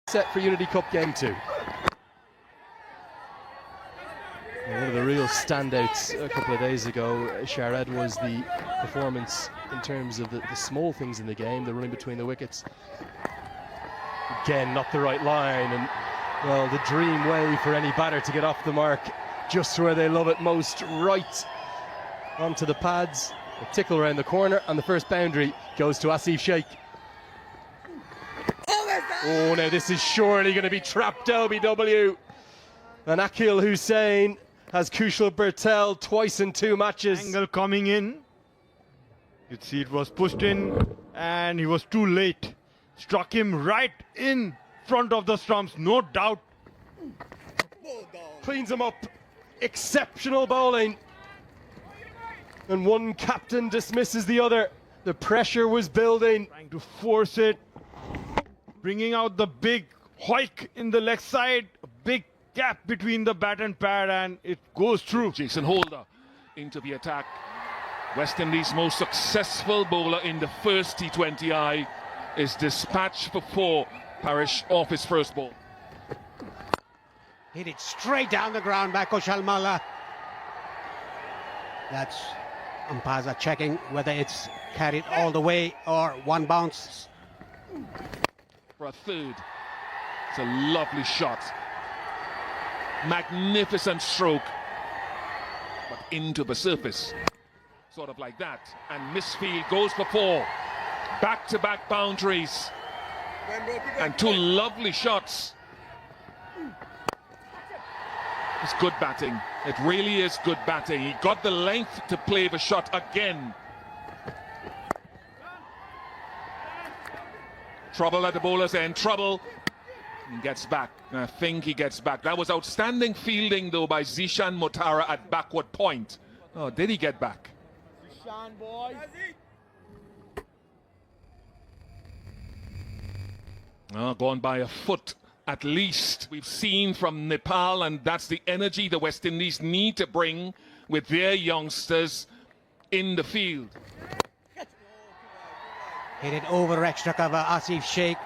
Set for Unity Cup Game 2. One of the real standouts a couple of days ago, Shared, was the performance in terms of the small things in the game, the running between the wickets. Again, not the right line, and well, the dream way for any batter to get off the mark, just where they love it most, right onto the pads. A tickle around the corner, and the first boundary goes to Asif Sheikh. Oh, now this is surely going to be trapped LBW. And Akil Hussain has Kushal Bertel twice in 2 matches. Angle coming in. You'd see it was pushed in, and he was too late. Struck him right in front of the stumps, no doubt. Cleans him up. Exceptional bowling. And one captain dismisses the other. The pressure was building. Trying to force it. Bringing out the big hoik in the leg side. A big gap between the bat and pad, and it goes through. Jason Holder into the attack. West Indies' most successful bowler in the first T20I is dispatched for 4. Parish off his first ball. Hit it straight down the ground by Kushal Malla. That's umpires are checking whether it's carried all the way or one bounce. For a third. It's a lovely shot. Magnificent stroke. But into the surface. Sort of like that. And misfield goes for 4. Back-to-back boundaries. And 2 lovely shots. It's good batting. It really is good batting. He got the length to play the shot again. Trouble at the bowler's end. Trouble. He gets back. I think he gets back. That was outstanding fielding, though, by Zishan Motara at backward point. Oh, did he get back? Zishan, boy. Oh, gone by a foot at least. We've seen from Nepal, and that's the energy the West Indies need to bring with their youngsters in the field. Hit it over extra cover, Asif Sheikh.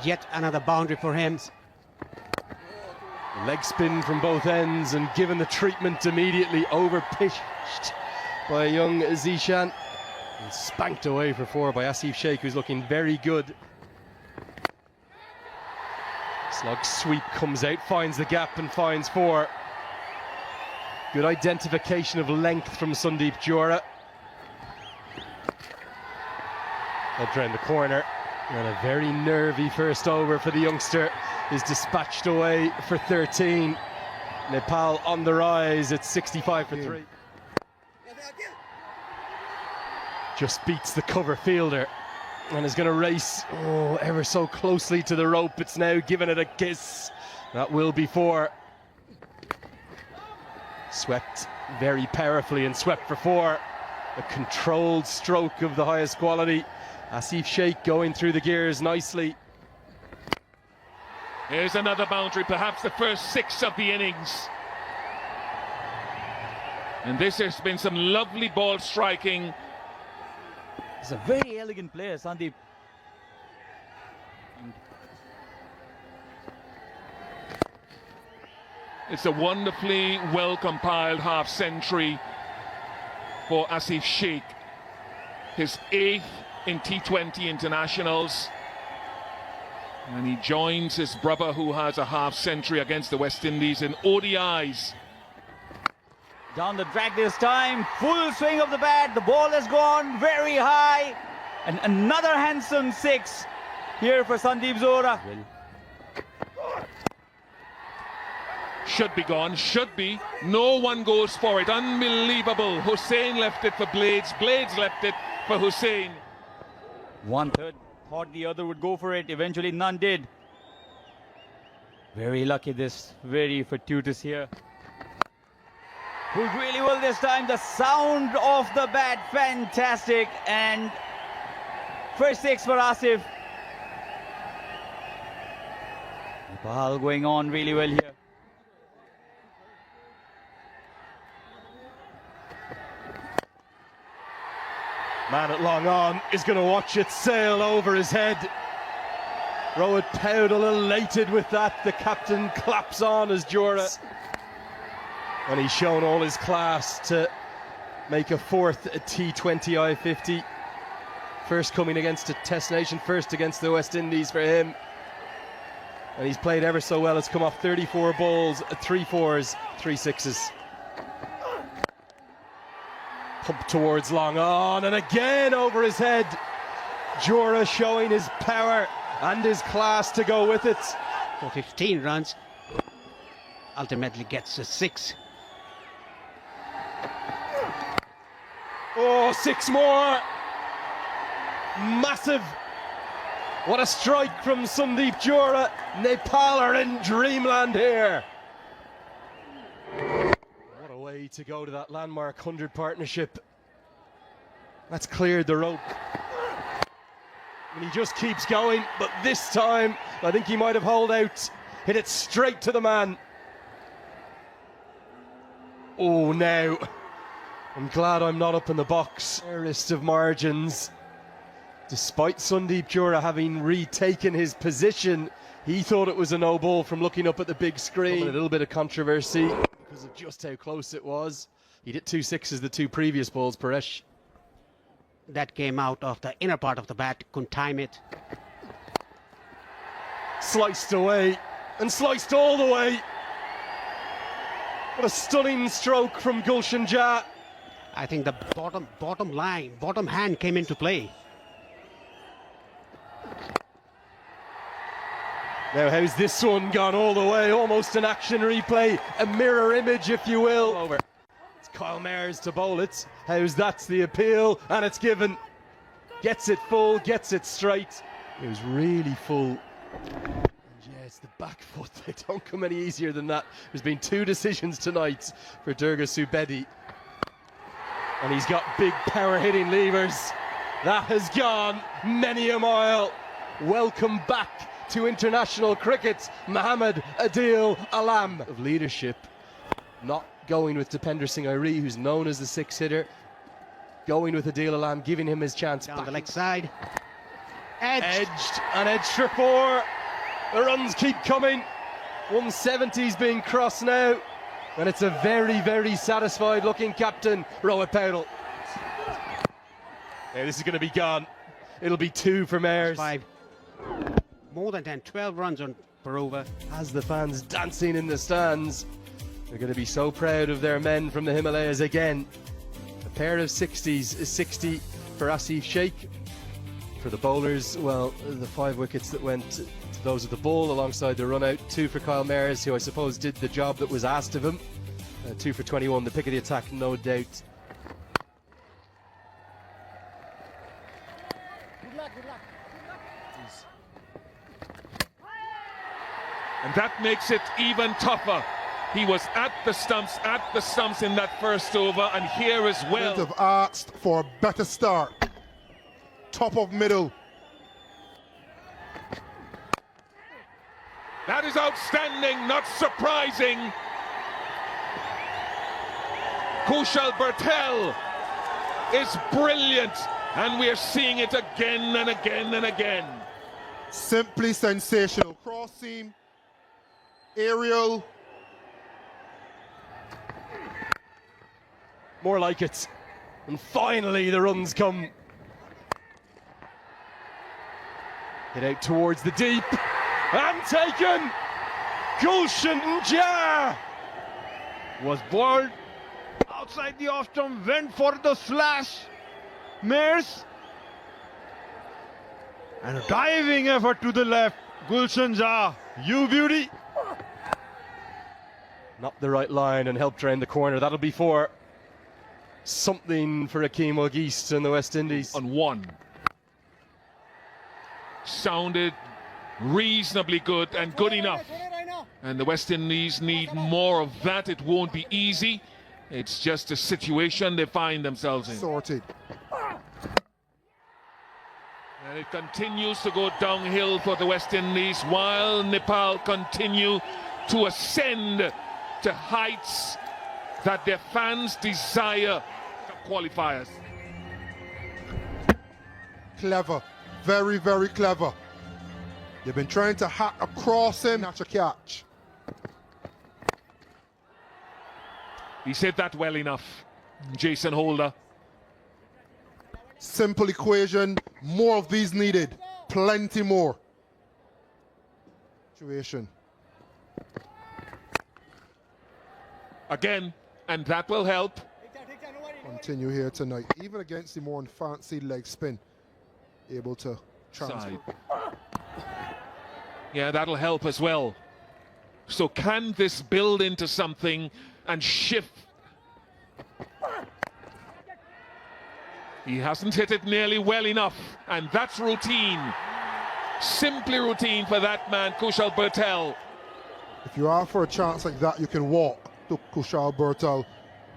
Yet another boundary for him. Leg spin from both ends and given the treatment immediately, over pitched by young Zishan. And spanked away for 4 by Asif Sheikh, who's looking very good. Slug sweep comes out, finds the gap and finds 4. Good identification of length from Sandeep Jora. Up round the corner, and a very nervy first over for the youngster is dispatched away for 13. Nepal on the rise at 65 for 3. Just beats the cover fielder and is going to race ever so closely to the rope. It's now giving it a kiss. That will be 4. Swept very powerfully and swept for 4. A controlled stroke of the highest quality. Asif Sheikh going through the gears nicely. Here's another boundary, perhaps the first 6 of the innings. And this has been some lovely ball striking. He's a very elegant player, Sandeep. It's a wonderfully well-compiled half-century for Asif Sheikh. His 8th in T20 internationals. And he joins his brother, who has a half-century against the West Indies in ODIs. Down the track this time, full swing of the bat, the ball has gone very high, and another handsome 6 here for Sandeep Zora. Should be gone, should be. No one goes for it. Unbelievable. Hussain left it for Blades. Blades left it for Hussain. 1/3 thought the other would go for it. Eventually none did. Very lucky, this very fortuitous here. Pulled really well this time. The sound of the bat, fantastic. And first 6 for Asif. Nepal going on really well here. Man at long on is going to watch it sail over his head. Rohit Paudel elated with that. The captain claps on as Jura. And he's shown all his class to make a fourth T20 I-50. First coming against a Test nation, first against the West Indies for him. And he's played ever so well. It's come off 34 balls, 3 fours, 3 sixes. Pump towards long on, and again over his head. Jura showing his power and his class to go with it. For 15 runs, ultimately gets a 6. Oh, 6 more. Massive. What a strike from Sandeep Jura. Nepal are in dreamland here. What a way to go to that landmark 100 partnership. That's cleared the rope. And he just keeps going, but this time I think he might have holed out. Hit it straight to the man. Oh, now I'm glad I'm not up in the box. Fairest of margins. Despite Sandeep Jura having retaken his position, he thought it was a no ball from looking up at the big screen. A little bit of controversy because of just how close it was. He hit 2 sixes the 2 previous balls, Paresh. That came out of the inner part of the bat, couldn't time it. Sliced away, and sliced all the way. What a stunning stroke from Gulshan Jha. I think the bottom hand came into play. Now how's this one gone all the way? Almost an action replay, a mirror image if you will. Over. It's Kyle Mayers to bowl it. How's that's the appeal, and it's given. Gets it full, gets it straight. It was really full. And yeah, it's the back foot. They don't come any easier than that. There's been 2 decisions tonight for Durga Subedi. And he's got big power hitting levers. That has gone many a mile. Welcome back to international cricket, Mohammad Adil Alam. Of leadership, not going with Dipender Singh Airi, who's known as the 6-hitter. Going with Adil Alam, giving him his chance. Down the leg side. Edged. And edged for 4. The runs keep coming. 170's being crossed now. And it's a very, very satisfied looking captain, Rohit Paudel. Now this is going to be gone. It'll be 2 for Mayers. 5. More than 10, 12 runs on per over. As the fans dancing in the stands, they're going to be so proud of their men from the Himalayas again. A pair of 60s, 60 for Asif Sheikh. For the bowlers, well, the 5 wickets that went to those of the ball alongside the run out. 2 for Kyle Mayers, who I suppose did the job that was asked of him. 2 for 21, the pick of the attack, no doubt. And that makes it even tougher. He was at the stumps in that first over, and here as well. Have asked for a better start. Top of middle. That is outstanding, not surprising. Kushal Bertel is brilliant, and we are seeing it again and again and again. Simply sensational. Cross seam. Aerial. More like it. And finally the runs come. Hit out towards the deep. And taken! Gulshan Jha! Was balled outside the off stump, went for the slash. Mayers. And a diving effort to the left. Gulshan Jha, you beauty. Not the right line and helped drain the corner. That'll be 4. Something for Akeem Ogist and the West Indies. On 1. Sounded reasonably good and good enough. And the West Indies need more of that. It won't be easy. It's just a situation they find themselves in. Sorted. And it continues to go downhill for the West Indies while Nepal continue to ascend to heights that their fans desire. Qualifiers. Clever. Very, very clever. They've been trying to hack across him. Catch a catch. He's hit that well enough, Jason Holder. Simple equation. More of these needed. Plenty more. Situation. Again, and that will help. Continue here tonight. Even against the more fancy leg spin. Able to transfer. Side. Yeah, that'll help as well. So can this build into something and shift? He hasn't hit it nearly well enough, and that's routine. Simply routine for that man, Kushal Bertel. If you are for a chance like that, you can walk to Kushal Bertel.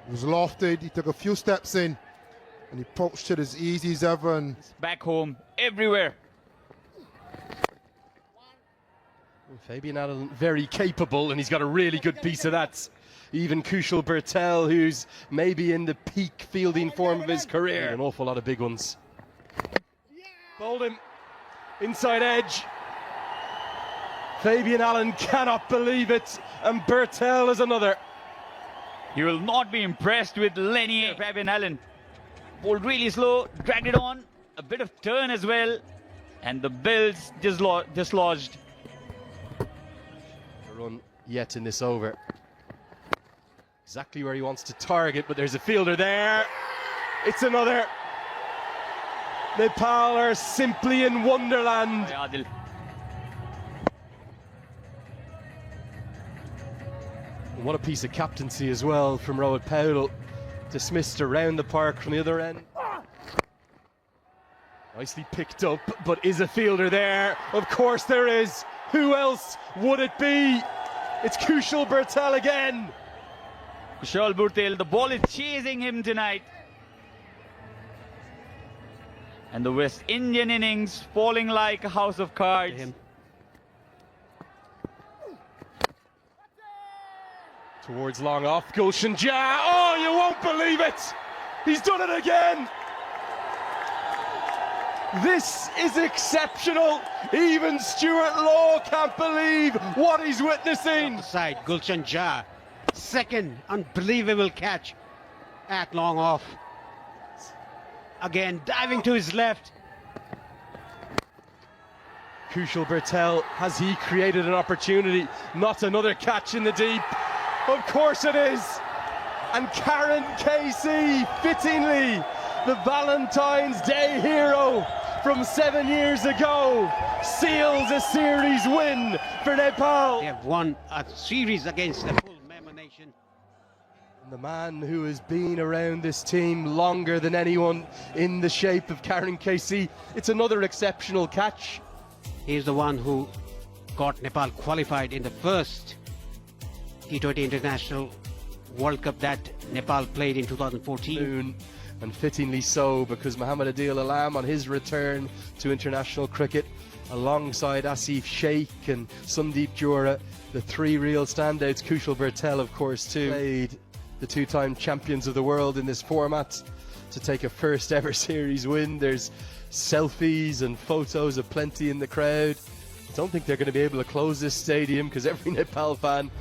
He was lofted, he took a few steps in, and he approached it as easy as ever. And Back home, everywhere. Fabian Allen very capable, and he's got a really good piece of that. Even Kushal Bertel, who's maybe in the peak fielding form of his career. An awful lot of big ones. Bowled him. Inside edge. Fabian Allen cannot believe it, and Bertel is another. You will not be impressed with Lenny. Fabian Allen bowled really slow, dragged it on, a bit of turn as well, and the bill's dislodged. A run yet in this over. Exactly where he wants to target, but there's a fielder there. It's another. Nepal are simply in wonderland. Adil. What a piece of captaincy as well from Rohit Powell. Dismissed around the park from the other end. Nicely picked up, but is a fielder there? Of course there is. Who else would it be? It's Kushal Bertel again. Kushal Bertel, the ball is chasing him tonight. And the West Indian innings falling like a house of cards. Towards long off, Gulshan Jah. Oh, you won't believe it! He's done it again! This is exceptional. Even Stuart Law can't believe what he's witnessing. Side, Gulshan Jah. Second unbelievable catch at long off. Again, diving to his left. Kushal Bertel, has he created an opportunity? Not another catch in the deep. Of course it is. And Karen Casey, fittingly, the Valentine's Day hero from 7 years ago, seals a series win for Nepal. They have won a series against the full member nation. The man who has been around this team longer than anyone in the shape of Karen Casey. It's another exceptional catch. He's the one who got Nepal qualified in the first T20 International World Cup that Nepal played in 2014. And fittingly so, because Mohammad Adil Alam on his return to international cricket alongside Asif Sheikh and Sundeep Jura, the three real standouts. Kushal Bertel, of course, too. Played the two-time champions of the world in this format to take a first ever series win. There's selfies and photos aplenty in the crowd. I don't think they're going to be able to close this stadium because every Nepal fan